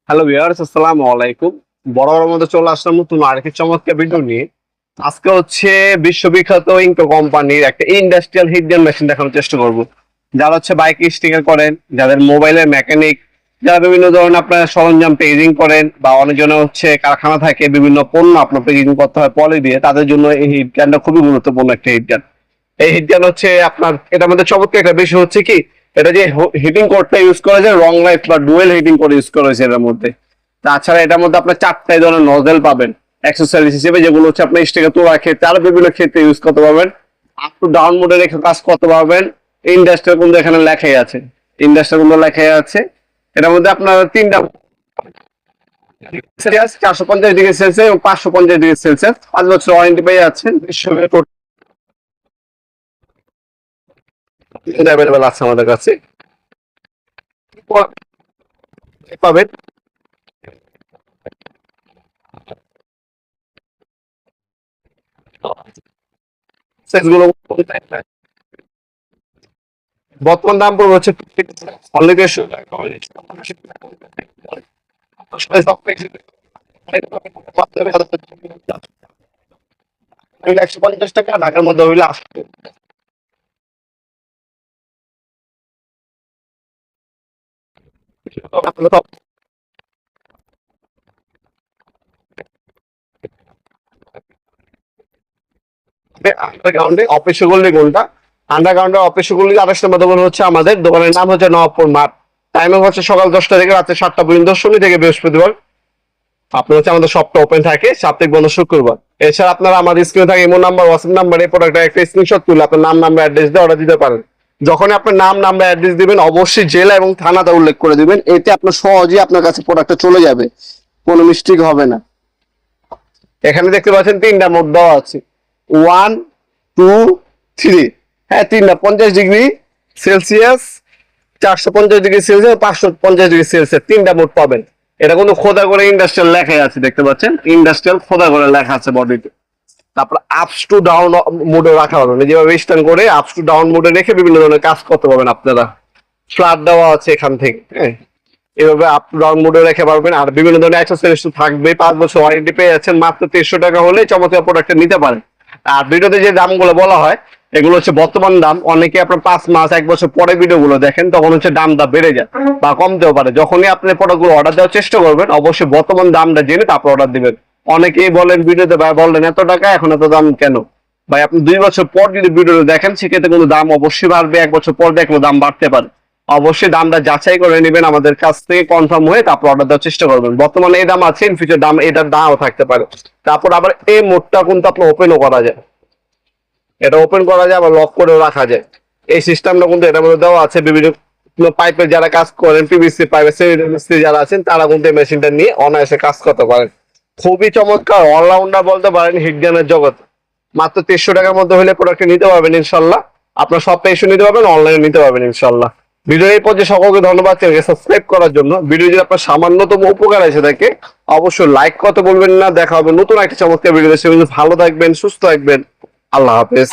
Hello viewers, আসসালামু আলাইকুম। বরাবরের মধ্যে চলে আসলাম নতুন আরেকটি চমৎকার ভিডিও নিয়ে। আজকে হচ্ছে বিশ্ববিখ্যাত ইনকো কোম্পানির একটা ইন্ডাস্ট্রিয়াল হিট গান মেশিন দেখানোর চেষ্টা করব। যারা হচ্ছে বাইক স্টিকার করেন, যাদের মোবাইলের মেকানিক, যারা বিভিন্ন ধরনের আপনার সরঞ্জাম পেজিং করেন, বা অনেকজনের হচ্ছে কারখানা থাকে বিভিন্ন পণ্য আপনার পেজিং করতে হয় পলি দিয়ে, তাদের জন্য এই হিট গানটা খুবই গুরুত্বপূর্ণ একটা হিট গান। এই হিট গান হচ্ছে আপনার এটার মধ্যে চমৎকার একটা বিষয় হচ্ছে কি, এটা যে হিটিং কোডটা ইউজ করা যায় রং লাইট বা ডুয়েল হিটিং কোড ইউজ করা হয়েছে এটার মধ্যে। তাছাড়া এটার মধ্যে আপনার চারটাই ধরনের নজেল পাবেন অ্যাক্সেসরিজ হিসেবে, যেগুলো হচ্ছে আপনার স্টিকার তোলা ক্ষেত্রে আরো বিভিন্ন ক্ষেত্রে ইউজ করতে পারবেন। আপ টু ডাউন মোডে রেখে কাজ করতে পারবেন। ইন্ডাস্ট্রিয়াল কিন্তু এখানে লেখাই আছে, ইন্ডাস্ট্রিয়াল কিন্তু লেখাই আছে। এটার মধ্যে আপনার তিনটা 450 ডিগ্রি সেলসিয়াস এবং 550 ডিগ্রি সেলসিয়াস 5 বছর ওয়ারেন্টি পেয়ে যাচ্ছেন। অ্যাভেলেবেল আছে আমাদের কাছে, পাবেন। সাইজগুলো বর্তমান দাম পড়বে হচ্ছে অনলি 150 টাকা, ঢাকার মধ্যে হইলে আসবে। আন্ডারগ্রাউন্ডে অফিস গলি কোনটা, আন্ডারগ্রাউন্ডে অফিস গলি 28 নম্বর দোকান হচ্ছে আমাদের দোকানের নাম হচ্ছে নবাবপুর মাঠ। টাইমিং হচ্ছে সকাল 10টা থেকে রাতে 7টা পর্যন্ত, শনি থেকে বৃহস্পতিবার। আপনার হচ্ছে আমাদের শপটা ওপেন থাকে, সাপ্তাহিক বন্ধ শুক্রবার। এছাড়া আপনারা আমাদের স্ক্রিনে থাকে ইমো নাম্বার, হোয়াটসঅ্যাপ নাম্বার, এই প্রোডাক্টের একটা স্ক্রিনশট তুলে আপনার নাম নাম্বার অ্যাড্রেস দিয়ে অর্ডার দিতে পারেন। যখনই আপনার নাম নাম্বার অ্যাড্রেস দিবেন অবশ্যই জেলা এবং থানাটা উল্লেখ করে দিবেন, এতে আপনার সহজেই আপনার কাছে প্রোডাক্টটা চলে যাবে, কোনো মিস্টেক হবে না। এখানে দেখতে পাচ্ছেন তিনটা মোড দেওয়া আছে, 1, 2, 3। হ্যাঁ, তিনটা 50 degree Celsius, 450 degree Celsius, 550 degree Celsius, তিনটা মোড পাবেন। এটা কিন্তু খোদা করে ইন্ডাস্ট্রিয়াল লেখাই আছে, দেখতে পাচ্ছেন ইন্ডাস্ট্রিয়াল খোদা করে লেখা আছে বডিতে। তারপর আপস টু ডাউন মোডে রাখা পারবেন, যেভাবে স্ট্যান্ড করে আপস টু ডাউন মোডে রেখে বিভিন্ন ধরনের কাজ করতে পারবেন আপনারা। ফ্ল্যাট দেওয়া আছে এখান থেকে, হ্যাঁ, এভাবে আপ টু ডাউন মোডে রেখে পারবেন। আর বিভিন্ন ধরনের অ্যাক্সেসরিজ তো থাকবে। 5 বছর ওয়ারেন্টি পেয়ে যাচ্ছেন মাত্র 300 টাকা হলে চমৎকার প্রোডাক্টটা নিতে পারেন। আর ভিডিওতে যে দামগুলো বলা হয় এগুলো হচ্ছে বর্তমান দাম। অনেকে আপনার 5 মাস 1 বছর পরে ভিডিওগুলো দেখেন, তখন হচ্ছে দামটা বেড়ে যায় বা কমতেও পারে। যখনই আপনি প্রোডাক্টগুলো অর্ডার দেওয়ার চেষ্টা করবেন অবশ্যই বর্তমান দামটা জেনে তারপর অর্ডার দিবেন। অনেকেই বলেন ভিডিওতে, ভাই বললেন এত টাকা, এখন এত দাম কেন? ভাই আপনি 2 বছর পর যদি ভিডিওটা দেখেন সেক্ষেত্রে কিন্তু দাম অবশ্যই বাড়বে, 1 বছর পর দেখলে দাম বাড়তে পারে। অবশ্যই দামটা যাচাই করে নেবেন আমাদের কাছ থেকে, কনফার্ম হয়ে তারপর অর্ডার দেওয়ার চেষ্টা করবেন। বর্তমানে এই দাম আছে, ইন ফিউচার দাম এটার দামও থাকতে পারে। তারপর আবার এই মোডটা কিন্তু আপনার ওপেনও করা যায়, এটা ওপেন করা যায় আবার লক করেও রাখা যায়। এই সিস্টেমটা কিন্তু এটার মধ্যে দেওয়া আছে। বিভিন্ন পাইপের যারা কাজ করেন, পিভিসি পাইপের সেমি যারা আছেন তারা কিন্তু এই মেশিনটা নিয়ে অনায়াসে কাজ করতে পারেন। খুবই চমৎকার অলরাউন্ডার বলতে পারেন হিট গানের জগৎ। মাত্র 300 টাকার মধ্যে হলে প্রোডাক্টটা নিতে পারবেন ইনশাল্লাহ। আপনার সবটা এসে নিতে পারবেন, অনলাইনে নিতে পারবেন ইনশাল্লাহ। ভিডিও এই পর্যায়ে সকলকে ধন্যবাদ চ্যানেলকে সাবস্ক্রাইব করার জন্য। ভিডিও যদি আপনার সামান্যতম উপকার এসে থাকে অবশ্যই লাইক করতে বলবেন না। দেখা হবে নতুন একটা চমৎকার ভিডিও। ভালো থাকবেন, সুস্থ থাকবেন, আল্লাহ হাফেজ।